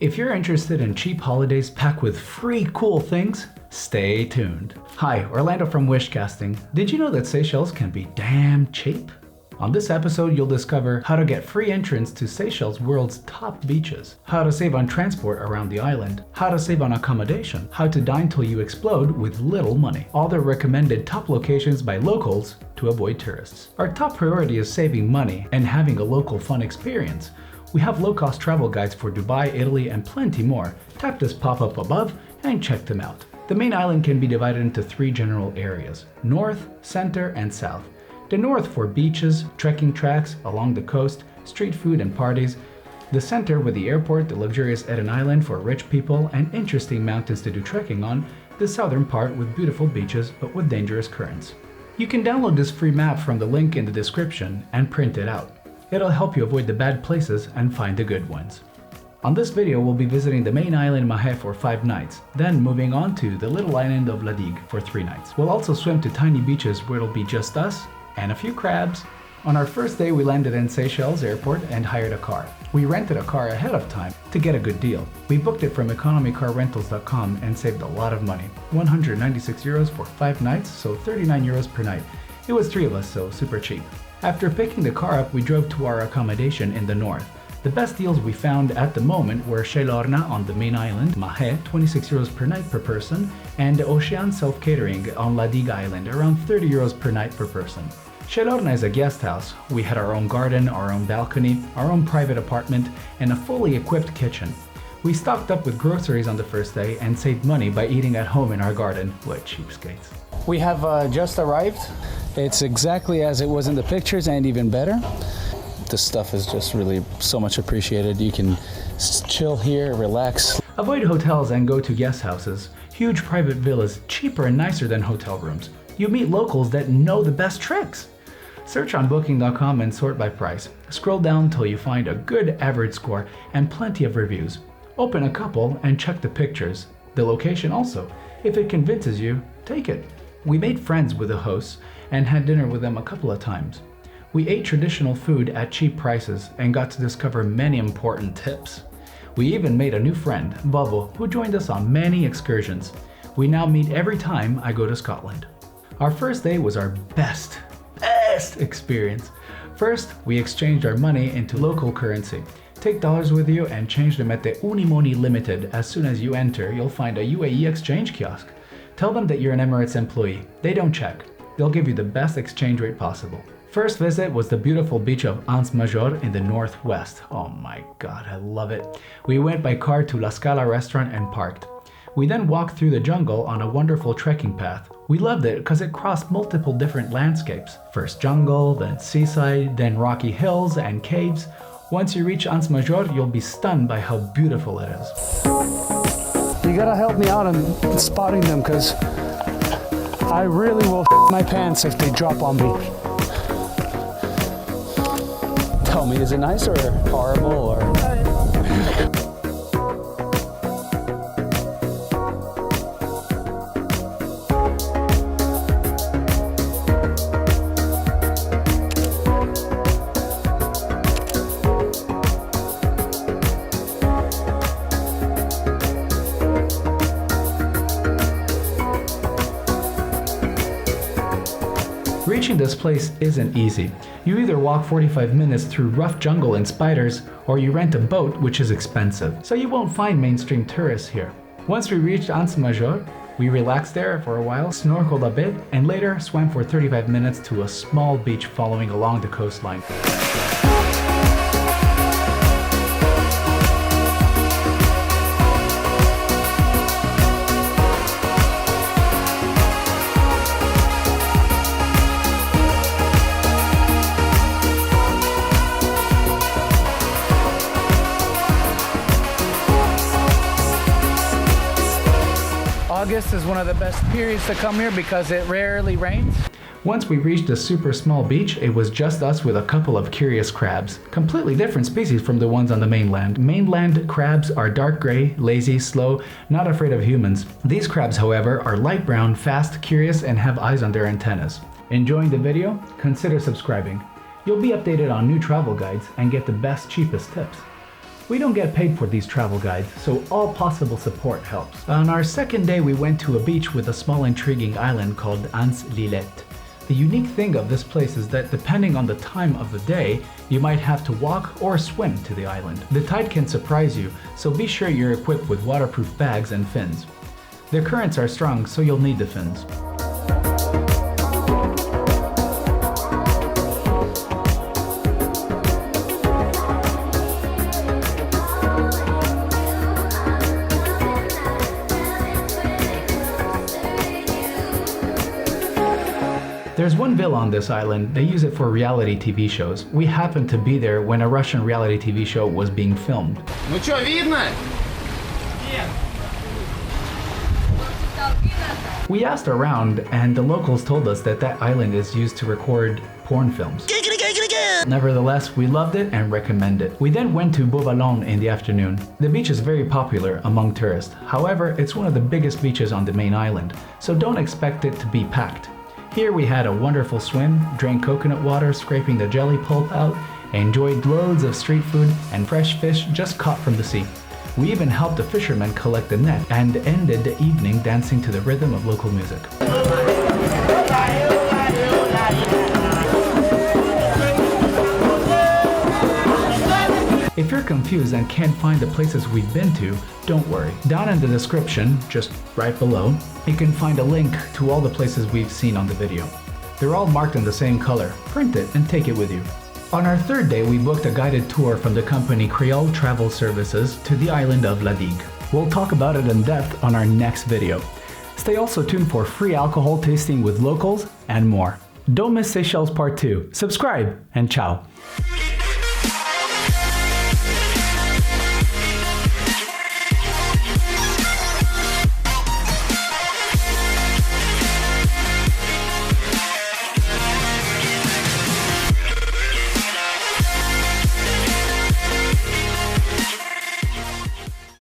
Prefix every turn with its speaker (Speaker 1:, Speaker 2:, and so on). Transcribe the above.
Speaker 1: If you're interested in cheap holidays packed with free cool things, stay tuned. Hi, Orlando from WishCasting. Did you know that Seychelles can be damn cheap? On this episode, you'll discover how to get free entrance to Seychelles' world's top beaches, how to save on transport around the island, how to save on accommodation, how to dine till you explode with little money, all the recommended top locations by locals to avoid tourists. Our top priority is saving money and having a local fun experience. We have low-cost travel guides for Dubai, Italy, and plenty more. Tap this pop-up above and check them out. The main island can be divided into 3 general areas: North, Center, and South. The North for beaches, trekking tracks along the coast, street food and parties. The Center with the airport, the luxurious Eden Island for rich people, and interesting mountains to do trekking on. The southern part with beautiful beaches but with dangerous currents. You can download this free map from the link in the description and print it out. It'll help you avoid the bad places and find the good ones. On this video, we'll be visiting the main island Mahé for 5 nights, then moving on to the little island of La Digue for 3 nights. We'll also swim to tiny beaches where it'll be just us and a few crabs. On our first day, we landed in Seychelles airport and hired a car. We rented a car ahead of time to get a good deal. We booked it from economycarrentals.com and saved a lot of money. 196 euros for 5 nights, so 39 euros per night. It was 3 of us, so super cheap. After picking the car up, we drove to our accommodation in the north. The best deals we found at the moment were Chez Lorna on the main island, Mahé, 26 euros per night per person, and Ocean Self-Catering on La Digue Island, around 30 euros per night per person. Chez Lorna is a guest house. We had our own garden, our own balcony, our own private apartment, and a fully equipped kitchen. We stocked up with groceries on the first day and saved money by eating at home in our garden. What cheapskates.
Speaker 2: We have just arrived. It's exactly as it was in the pictures and even better. This stuff is just really so much appreciated. You can chill here, relax.
Speaker 1: Avoid hotels and go to guest houses. Huge private villas, cheaper and nicer than hotel rooms. You meet locals that know the best tricks. Search on booking.com and sort by price. Scroll down till you find a good average score and plenty of reviews. Open a couple and check the pictures. The location also. If it convinces you, take it. We made friends with the hosts and had dinner with them a couple of times. We ate traditional food at cheap prices and got to discover many important tips. We even made a new friend, Bobo, who joined us on many excursions. We now meet every time I go to Scotland. Our first day was our best experience. First, we exchanged our money into local currency. Take dollars with you and change them at the Unimoni Limited. As soon as you enter, you'll find a UAE exchange kiosk. Tell them that you're an Emirates employee. They don't check. They'll give you the best exchange rate possible. First visit was the beautiful beach of Anse in the northwest. Oh my god, I love it. We went by car to La Scala restaurant and parked. We then walked through the jungle on a wonderful trekking path. We loved it because it crossed multiple different landscapes. First jungle, then seaside, then rocky hills and caves. Once you reach Anse you'll be stunned by how beautiful it is.
Speaker 2: You gotta help me out in spotting them because I really will my pants if they drop on me. Tell me, is it nice or horrible or?
Speaker 1: Reaching this place isn't easy. You either walk 45 minutes through rough jungle and spiders, or you rent a boat, which is expensive, so you won't find mainstream tourists here. Once we reached Anse we relaxed there for a while, snorkeled a bit, and later swam for 35 minutes to a small beach following along the coastline.
Speaker 2: August is one of the best periods to come here because it rarely rains.
Speaker 1: Once we reached the super small beach, it was just us with a couple of curious crabs. Completely different species from the ones on the mainland. Mainland crabs are dark gray, lazy, slow, not afraid of humans. These crabs, however, are light brown, fast, curious, and have eyes on their antennas. Enjoying the video? Consider subscribing. You'll be updated on new travel guides and get the best, cheapest tips. We don't get paid for these travel guides, so all possible support helps. On our second day, we went to a beach with a small intriguing island called Anse. The unique thing of this place is that depending on the time of the day, you might have to walk or swim to the island. The tide can surprise you, so be sure you're equipped with waterproof bags and fins. The currents are strong, so you'll need the fins. There's one villa on this island. They use it for reality TV shows. We happened to be there when a Russian reality TV show was being filmed.
Speaker 3: Ну чё, видно?
Speaker 1: We asked around, and the locals told us that that island is used to record porn films. Nevertheless, we loved it and recommend it. We then went to Beau Vallon in the afternoon. The beach is very popular among tourists. However, it's one of the biggest beaches on the main island, so don't expect it to be packed. Here we had a wonderful swim, drank coconut water, scraping the jelly pulp out, enjoyed loads of street food and fresh fish just caught from the sea. We even helped a fisherman collect the net and ended the evening dancing to the rhythm of local music. If you're confused and can't find the places we've been to, don't worry. Down in the description, just right below, you can find a link to all the places we've seen on the video. They're all marked in the same color. Print it and take it with you. On our third day, we booked a guided tour from the company Creole Travel Services to the island of La Digue. We'll talk about it in depth on our next video. Stay also tuned for free alcohol tasting with locals and more. Don't miss Seychelles Part 2. Subscribe and ciao.